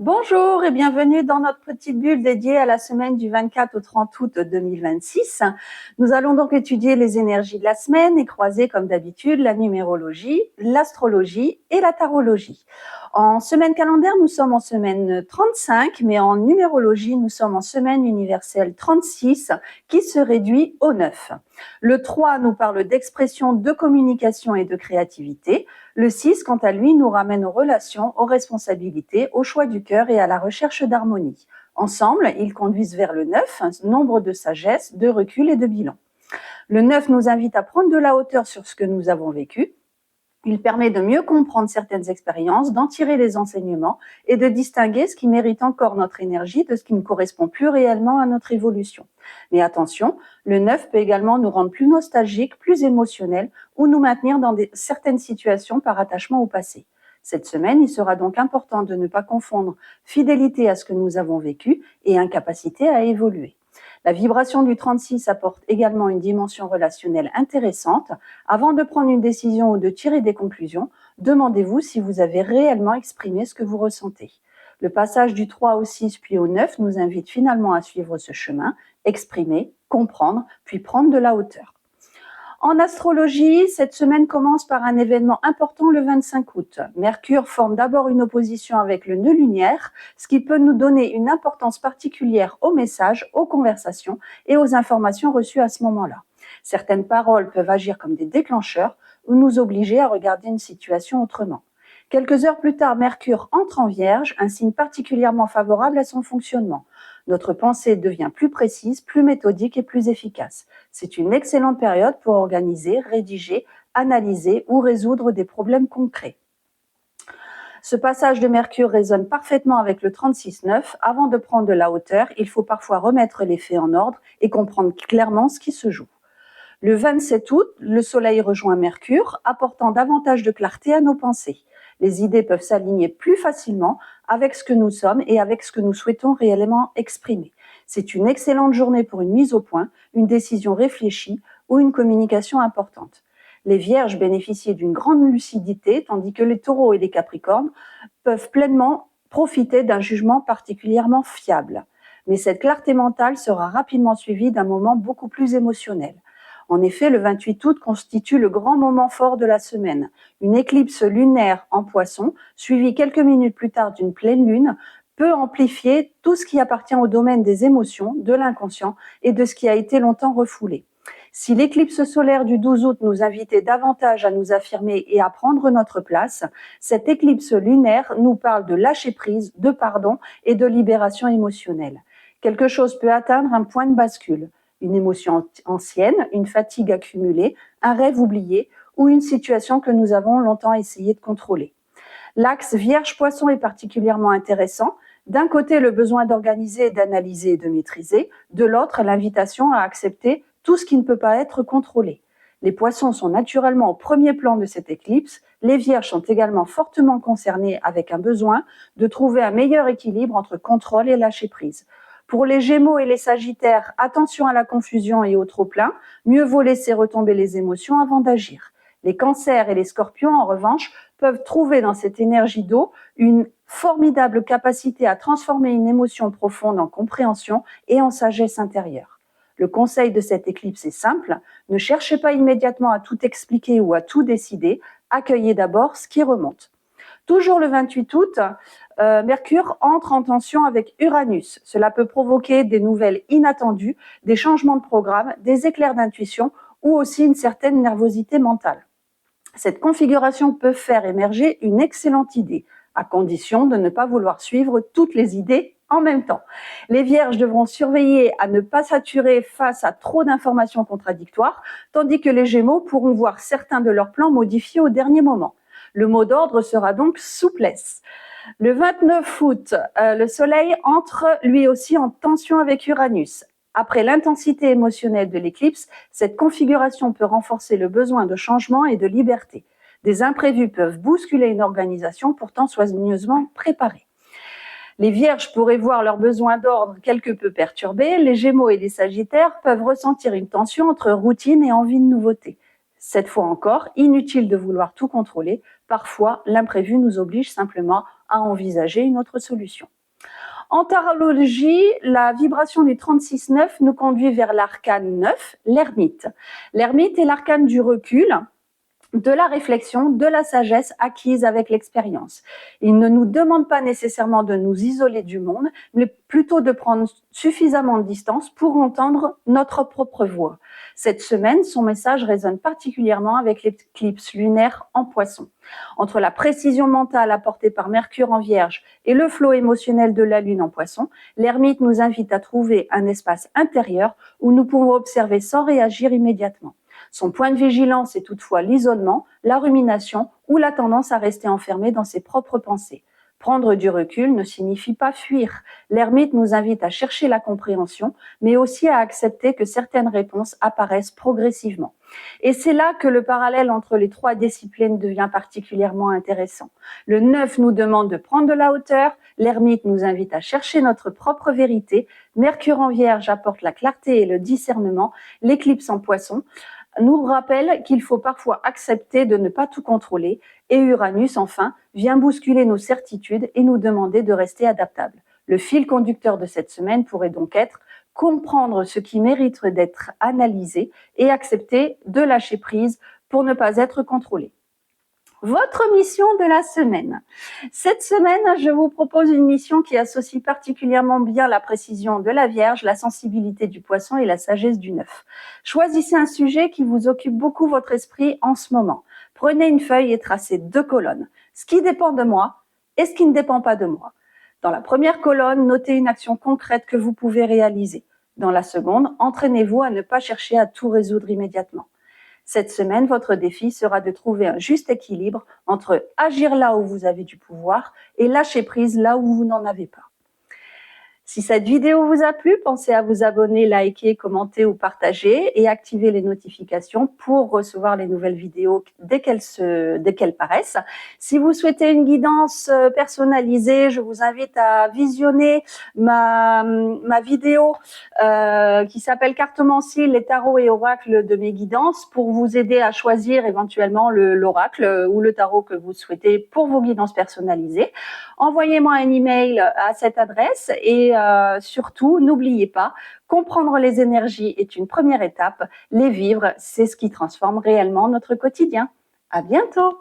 Bonjour et bienvenue dans notre petite bulle dédiée à la semaine du 24 au 30 août 2026. Nous allons donc étudier les énergies de la semaine et croiser comme d'habitude la numérologie, l'astrologie et la tarologie. En semaine calendaire, nous sommes en semaine 35, mais en numérologie, nous sommes en semaine universelle 36 qui se réduit au 9. Le 3 nous parle d'expression, de communication et de créativité. Le 6, quant à lui, nous ramène aux relations, aux responsabilités, au choix du cœur et à la recherche d'harmonie. Ensemble, ils conduisent vers le 9, un nombre de sagesse, de recul et de bilan. Le 9 nous invite à prendre de la hauteur sur ce que nous avons vécu. Il permet de mieux comprendre certaines expériences, d'en tirer les enseignements et de distinguer ce qui mérite encore notre énergie de ce qui ne correspond plus réellement à notre évolution. Mais attention, le 9 peut également nous rendre plus nostalgiques, plus émotionnels ou nous maintenir dans certaines situations par attachement au passé. Cette semaine, il sera donc important de ne pas confondre fidélité à ce que nous avons vécu et incapacité à évoluer. La vibration du 36 apporte également une dimension relationnelle intéressante. Avant de prendre une décision ou de tirer des conclusions, demandez-vous si vous avez réellement exprimé ce que vous ressentez. Le passage du 3 au 6 puis au 9 nous invite finalement à suivre ce chemin, exprimer, comprendre, puis prendre de la hauteur. En astrologie, cette semaine commence par un événement important le 25 août. Mercure forme d'abord une opposition avec le nœud lunaire, ce qui peut nous donner une importance particulière aux messages, aux conversations et aux informations reçues à ce moment-là. Certaines paroles peuvent agir comme des déclencheurs ou nous obliger à regarder une situation autrement. Quelques heures plus tard, Mercure entre en Vierge, un signe particulièrement favorable à son fonctionnement. Notre pensée devient plus précise, plus méthodique et plus efficace. C'est une excellente période pour organiser, rédiger, analyser ou résoudre des problèmes concrets. Ce passage de Mercure résonne parfaitement avec le 36-9. Avant de prendre de la hauteur, il faut parfois remettre les faits en ordre et comprendre clairement ce qui se joue. Le 27 août, le Soleil rejoint Mercure, apportant davantage de clarté à nos pensées. Les idées peuvent s'aligner plus facilement avec ce que nous sommes et avec ce que nous souhaitons réellement exprimer. C'est une excellente journée pour une mise au point, une décision réfléchie ou une communication importante. Les Vierges bénéficient d'une grande lucidité, tandis que les Taureaux et les Capricornes peuvent pleinement profiter d'un jugement particulièrement fiable. Mais cette clarté mentale sera rapidement suivie d'un moment beaucoup plus émotionnel. En effet, le 28 août constitue le grand moment fort de la semaine. Une éclipse lunaire en Poissons, suivie quelques minutes plus tard d'une pleine lune, peut amplifier tout ce qui appartient au domaine des émotions, de l'inconscient et de ce qui a été longtemps refoulé. Si l'éclipse solaire du 12 août nous invitait davantage à nous affirmer et à prendre notre place, cette éclipse lunaire nous parle de lâcher prise, de pardon et de libération émotionnelle. Quelque chose peut atteindre un point de bascule. Une émotion ancienne, une fatigue accumulée, un rêve oublié ou une situation que nous avons longtemps essayé de contrôler. L'axe Vierge-Poisson est particulièrement intéressant. D'un côté, le besoin d'organiser, d'analyser et de maîtriser. De l'autre, l'invitation à accepter tout ce qui ne peut pas être contrôlé. Les Poissons sont naturellement au premier plan de cette éclipse. Les Vierges sont également fortement concernés avec un besoin de trouver un meilleur équilibre entre contrôle et lâcher prise. Pour les Gémeaux et les Sagittaires, attention à la confusion et au trop-plein, mieux vaut laisser retomber les émotions avant d'agir. Les Cancers et les Scorpions, en revanche, peuvent trouver dans cette énergie d'eau une formidable capacité à transformer une émotion profonde en compréhension et en sagesse intérieure. Le conseil de cette éclipse est simple, ne cherchez pas immédiatement à tout expliquer ou à tout décider, accueillez d'abord ce qui remonte. Toujours le 28 août, Mercure entre en tension avec Uranus. Cela peut provoquer des nouvelles inattendues, des changements de programme, des éclairs d'intuition ou aussi une certaine nervosité mentale. Cette configuration peut faire émerger une excellente idée, à condition de ne pas vouloir suivre toutes les idées en même temps. Les Vierges devront surveiller à ne pas saturer face à trop d'informations contradictoires, tandis que les Gémeaux pourront voir certains de leurs plans modifiés au dernier moment. Le mot d'ordre sera donc souplesse. Le 29 août, le Soleil entre lui aussi en tension avec Uranus. Après l'intensité émotionnelle de l'éclipse, cette configuration peut renforcer le besoin de changement et de liberté. Des imprévus peuvent bousculer une organisation pourtant soigneusement préparée. Les Vierges pourraient voir leurs besoins d'ordre quelque peu perturbés. Les Gémeaux et les Sagittaires peuvent ressentir une tension entre routine et envie de nouveauté. Cette fois encore, inutile de vouloir tout contrôler. Parfois, l'imprévu nous oblige simplement à envisager une autre solution. En tarologie, la vibration du 36-9 nous conduit vers l'arcane 9, l'ermite. L'ermite est l'arcane du recul, de la réflexion, de la sagesse acquise avec l'expérience. Il ne nous demande pas nécessairement de nous isoler du monde, mais plutôt de prendre suffisamment de distance pour entendre notre propre voix. Cette semaine, son message résonne particulièrement avec l'éclipse lunaire en Poisson. Entre la précision mentale apportée par Mercure en Vierge et le flot émotionnel de la Lune en Poisson, l'ermite nous invite à trouver un espace intérieur où nous pouvons observer sans réagir immédiatement. Son point de vigilance est toutefois l'isolement, la rumination ou la tendance à rester enfermé dans ses propres pensées. Prendre du recul ne signifie pas fuir. L'ermite nous invite à chercher la compréhension, mais aussi à accepter que certaines réponses apparaissent progressivement. Et c'est là que le parallèle entre les trois disciplines devient particulièrement intéressant. Le 9 nous demande de prendre de la hauteur, l'ermite nous invite à chercher notre propre vérité, Mercure en Vierge apporte la clarté et le discernement, l'éclipse en Poisson nous rappelle qu'il faut parfois accepter de ne pas tout contrôler, et Uranus, enfin, vient bousculer nos certitudes et nous demander de rester adaptables. Le fil conducteur de cette semaine pourrait donc être comprendre ce qui mérite d'être analysé et accepter de lâcher prise pour ne pas être contrôlé. Votre mission de la semaine. Cette semaine, je vous propose une mission qui associe particulièrement bien la précision de la Vierge, la sensibilité du Poisson et la sagesse du 9. Choisissez un sujet qui vous occupe beaucoup votre esprit en ce moment. Prenez une feuille et tracez 2 colonnes. Ce qui dépend de moi et ce qui ne dépend pas de moi. Dans la première colonne, notez une action concrète que vous pouvez réaliser. Dans la seconde, entraînez-vous à ne pas chercher à tout résoudre immédiatement. Cette semaine, votre défi sera de trouver un juste équilibre entre agir là où vous avez du pouvoir et lâcher prise là où vous n'en avez pas. Si cette vidéo vous a plu, pensez à vous abonner, liker, commenter ou partager et activer les notifications pour recevoir les nouvelles vidéos dès qu'elles paraissent. Si vous souhaitez une guidance personnalisée, je vous invite à visionner ma vidéo qui s'appelle Cartomancie, les tarots et oracles de mes guidances pour vous aider à choisir éventuellement l'oracle ou le tarot que vous souhaitez pour vos guidances personnalisées. Envoyez-moi un email à cette adresse et surtout, n'oubliez pas, comprendre les énergies est une première étape. Les vivre, c'est ce qui transforme réellement notre quotidien. À bientôt!